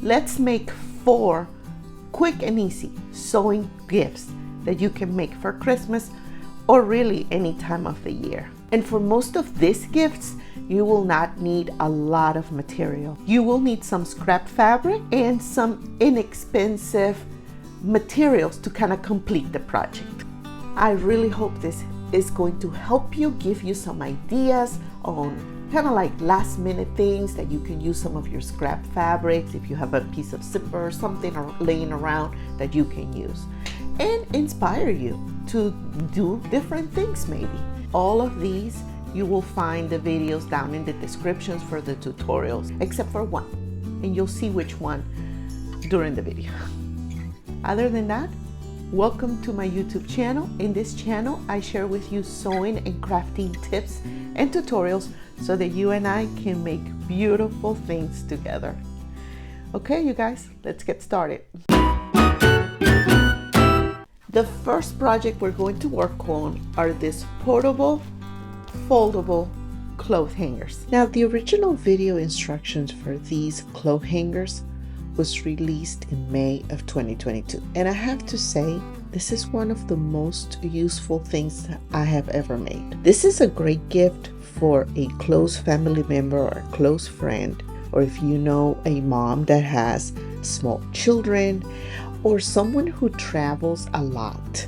Let's make 4 quick and easy sewing gifts that you can make for Christmas or really any time of the year. And for most of these gifts, you will not need a lot of material. You will need some scrap fabric and some inexpensive materials to kind of complete the project. I really hope this is going to help you, give you some ideas on kind of like last minute things that you can use some of your scrap fabrics if you have a piece of zipper or something laying around that you can use, and inspire you to do different things maybe. All of these you will find the videos down in the descriptions for the tutorials, except for one, and you'll see which one during the video. Other than that, welcome to my YouTube channel. In this channel, I share with you sewing and crafting tips and tutorials so that you and I can make beautiful things together. Okay, you guys, let's get started. The first project we're going to work on are these portable, foldable clothes hangers. Now, the original video instructions for these clothes hangers was released in May of 2022. And I have to say, this is one of the most useful things that I have ever made. This is a great gift for a close family member or a close friend, or if you know a mom that has small children, or someone who travels a lot.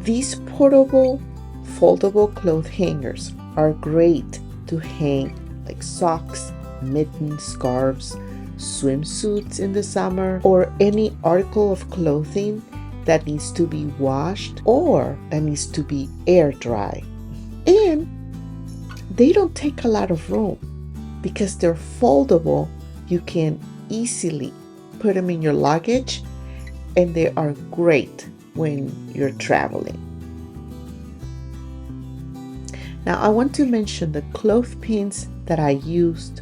These portable, foldable clothes hangers are great to hang like socks, mittens, scarves, swimsuits in the summer, or any article of clothing that needs to be washed or that needs to be air dry. And they don't take a lot of room because they're foldable. You can easily put them in your luggage, and they are great when you're traveling. Now, I want to mention the clothespins that I used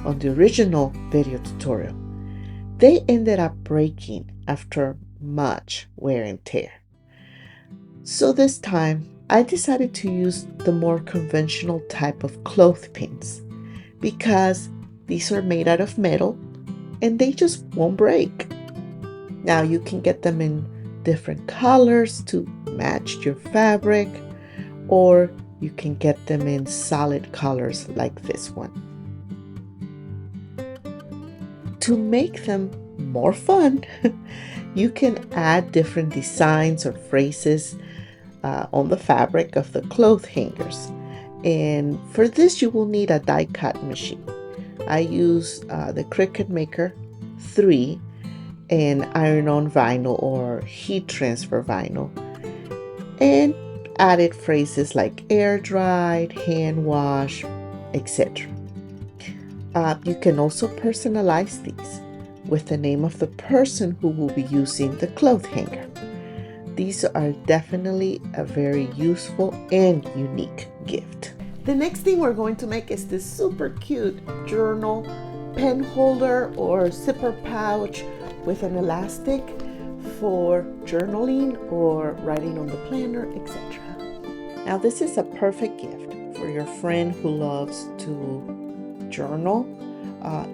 on the original video tutorial. They ended up breaking after much wear and tear. So this time, I decided to use the more conventional type of clothespins because these are made out of metal and they just won't break. Now, you can get them in different colors to match your fabric, or you can get them in solid colors like this one. To make them more fun, you can add different designs or phrases on the fabric of the clothes hangers. And for this, you will need a die cut machine. I use the Cricut Maker 3 and iron-on vinyl or heat transfer vinyl, and added phrases like air dried, hand wash, etc. You can also personalize these with the name of the person who will be using the clothes hanger. These are definitely a very useful and unique gift. The next thing we're going to make is this super cute journal pen holder or zipper pouch with an elastic for journaling or writing on the planner, etc. Now, this is a perfect gift for your friend who loves to journal,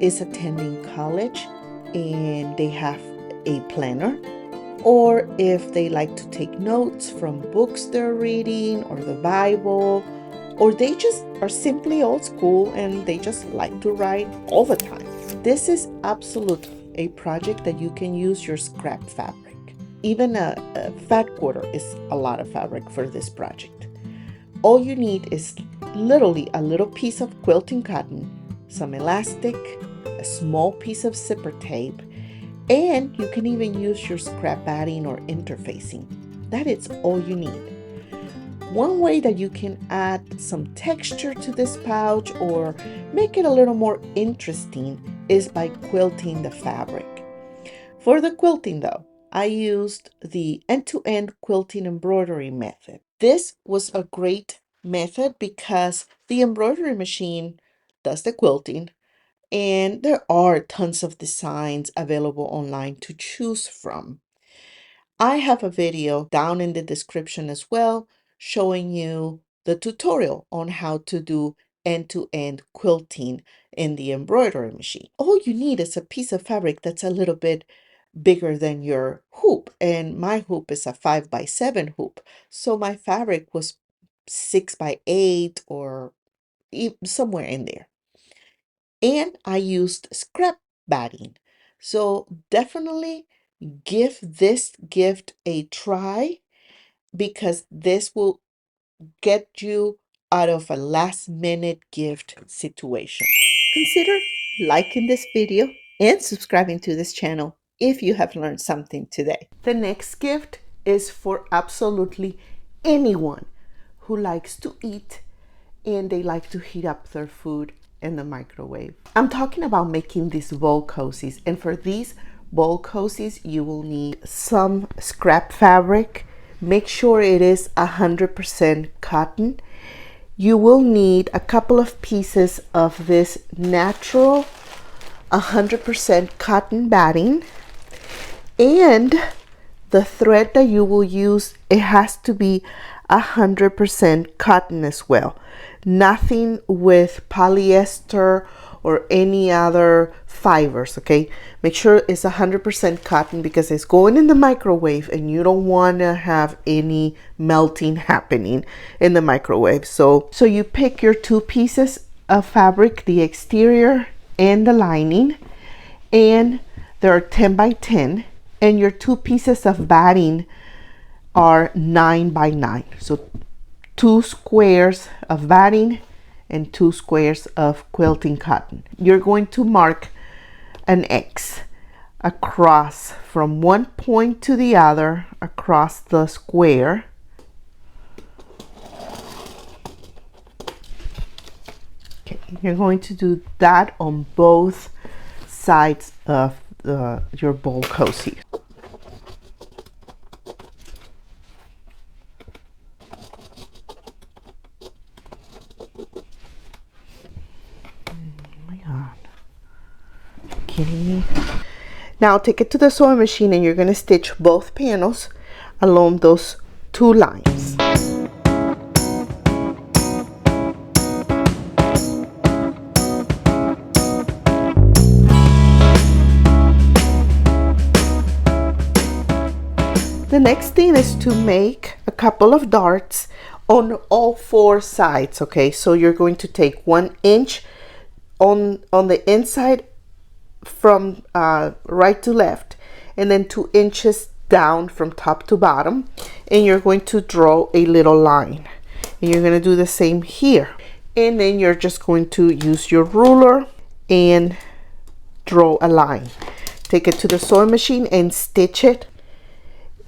is attending college, and they have a planner, or if they like to take notes from books they're reading or the Bible, or they just are simply old school and they just like to write all the time. This is absolutely a project that you can use your scrap fabric. Even a fat quarter is a lot of fabric for this project. All you need is literally a little piece of quilting cotton, some elastic, a small piece of zipper tape, and you can even use your scrap batting or interfacing. That is all you need. One way that you can add some texture to this pouch or make it a little more interesting is by quilting the fabric. For the quilting though, I used the end-to-end quilting embroidery method. This was a great method because the embroidery machine does the quilting, and there are tons of designs available online to choose from. I have a video down in the description as well showing you the tutorial on how to do end-to-end quilting in the embroidery machine. All you need is a piece of fabric that's a little bit bigger than your hoop, and my hoop is a 5x7 hoop, so my fabric was 6x8 or somewhere in there. And I used scrap batting. So definitely give this gift a try, because this will get you out of a last minute gift situation. Consider liking this video and subscribing to this channel if you have learned something today. The next gift is for absolutely anyone who likes to eat and they like to heat up their food in the microwave. I'm talking about making these bowl cozies, and for these bowl cozies you will need some scrap fabric. Make sure it is 100% cotton. You will need a couple of pieces of this natural 100% cotton batting, and the thread that you will use, it has to be 100% cotton as well. Nothing with polyester or any other fibers, okay? Make sure it's 100% cotton, because it's going in the microwave and you don't want to have any melting happening in the microwave. So you pick your two pieces of fabric, the exterior and the lining, and they're 10x10, and your two pieces of batting are 9x9. So 2 squares of batting and 2 squares of quilting cotton. You're going to mark an X across from one point to the other across the square. Okay, you're going to do that on both sides of your bowl cozy. Kidding me? Now take it to the sewing machine and you're going to stitch both panels along those two lines. The next thing is to make a couple of darts on all 4 sides, okay? So you're going to take 1 inch on the inside from right to left, and then 2 inches down from top to bottom, and you're going to draw a little line, and you're going to do the same here, and then you're just going to use your ruler and draw a line. Take it to the sewing machine and stitch it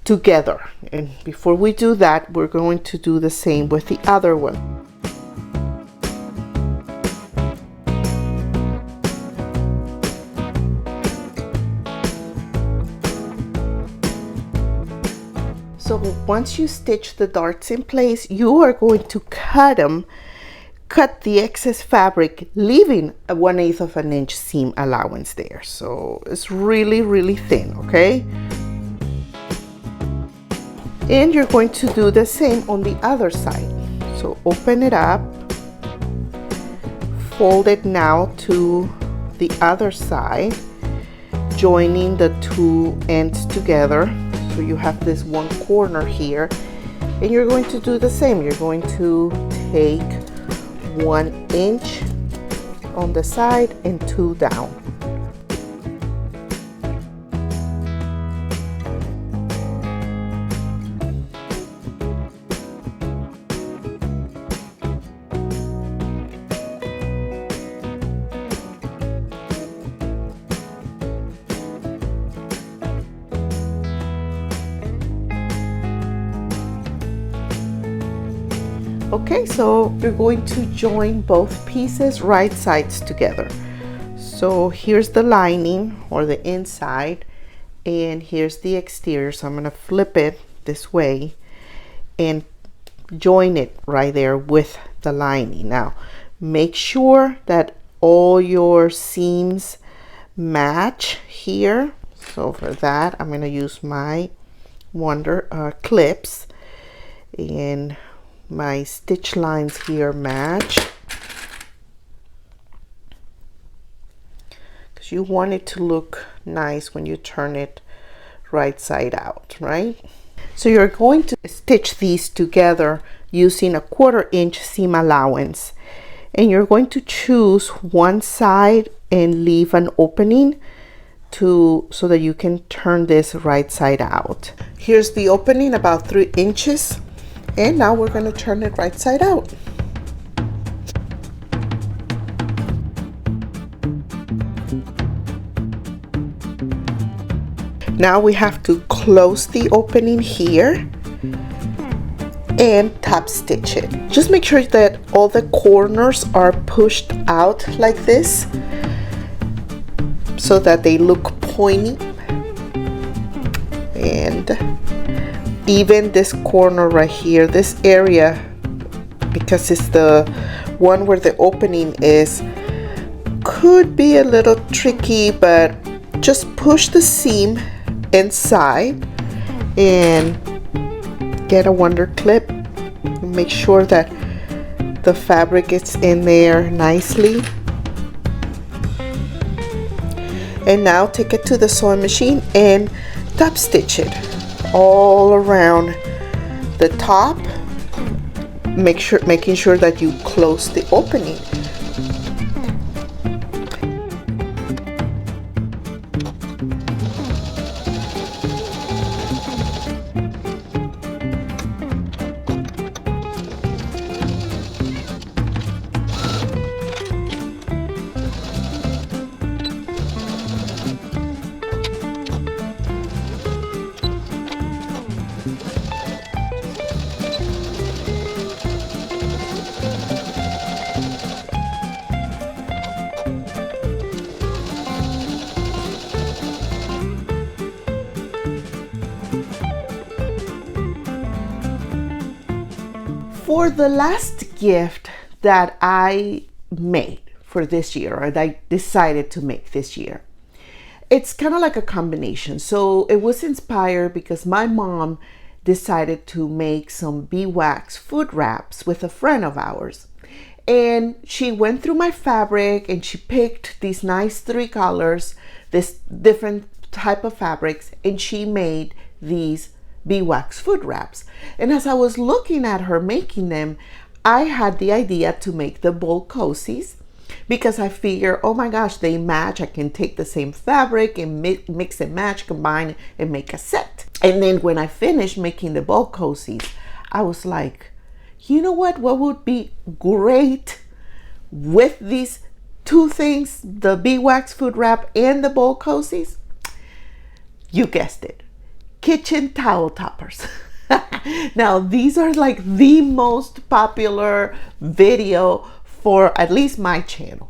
together. And before we do that, we're going to do the same with the other one. So once you stitch the darts in place, you are going to cut them. Cut the excess fabric, leaving a 1/8 of an inch seam allowance there. So it's really thin, okay? And you're going to do the same on the other side. So open it up, fold it now to the other side, joining the 2 ends together. So you have this one corner here, and you're going to do the same. You're going to take 1 inch on the side and 2 down. Okay, so you're going to join both pieces right sides together. So here's the lining or the inside, and here's the exterior. So I'm going to flip it this way and join it right there with the lining. Now make sure that all your seams match here. So for that, I'm going to use my Wonder clips, and my stitch lines here match. You want it to look nice when you turn it right side out, right? So you're going to stitch these together using a 1/4 inch seam allowance, and you're going to choose one side and leave an opening so that you can turn this right side out. Here's the opening, about 3 inches, and now we're going to turn it right side out. Now we have to close the opening here and top stitch it. Just make sure that all the corners are pushed out like this so that they look pointy, and even this corner right here, this area, because it's the one where the opening is, could be a little tricky, but just push the seam inside and get a wonder clip. Make sure that the fabric is in there nicely. And now take it to the sewing machine and top stitch it all around the top, making sure that you close the opening. For the last gift that I made for this year, or that I decided to make this year, it's kind of like a combination. So it was inspired because my mom decided to make some beeswax food wraps with a friend of ours. And she went through my fabric and she picked these nice 3 colors, this different type of fabrics, and she made these beeswax food wraps. And as I was looking at her making them, I had the idea to make the bowl cozies, because I figure, oh my gosh, they match. I can take the same fabric and mix and match, combine, and make a set. And then when I finished making the bowl cozies, I was like, you know what would be great with these 2 things, the beeswax food wrap and the bowl cozies? You guessed it, kitchen towel toppers. Now these are like the most popular video for at least my channel.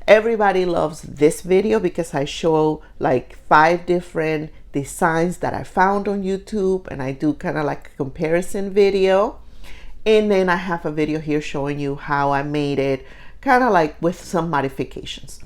Everybody loves this video because I show like 5 different designs that I found on YouTube, and I do kind of like a comparison video. And then I have a video here showing you how I made it, kind of like with some modifications.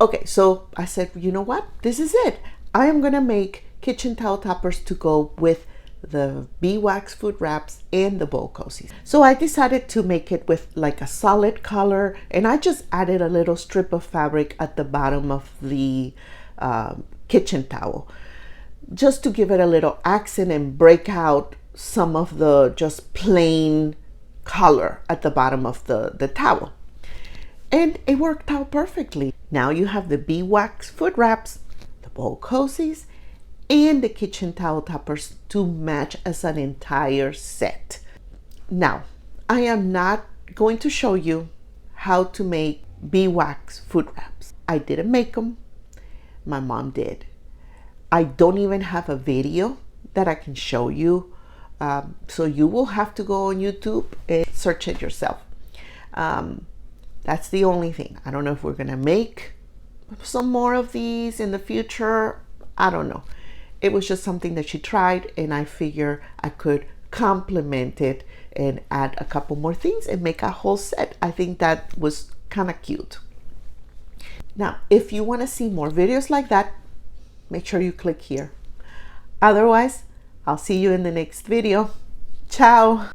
Okay, so I said, you know what? This is it. I am gonna make kitchen towel toppers to go with the beeswax food wraps and the bowl cozies. So I decided to make it with like a solid color, and I just added a little strip of fabric at the bottom of the kitchen towel, just to give it a little accent and break out some of the just plain color at the bottom of the towel. And it worked out perfectly. Now you have the beeswax food wraps, the bowl cozies, and the kitchen towel toppers to match as an entire set. Now, I am not going to show you how to make beeswax food wraps. I didn't make them. My mom did. I don't even have a video that I can show you. So you will have to go on YouTube and search it yourself. That's the only thing. I don't know if we're gonna make some more of these in the future. I don't know. It was just something that she tried, and I figure I could complement it and add a couple more things and make a whole set. I think that was kind of cute. Now, if you want to see more videos like that, make sure you click here. Otherwise, I'll see you in the next video. Ciao.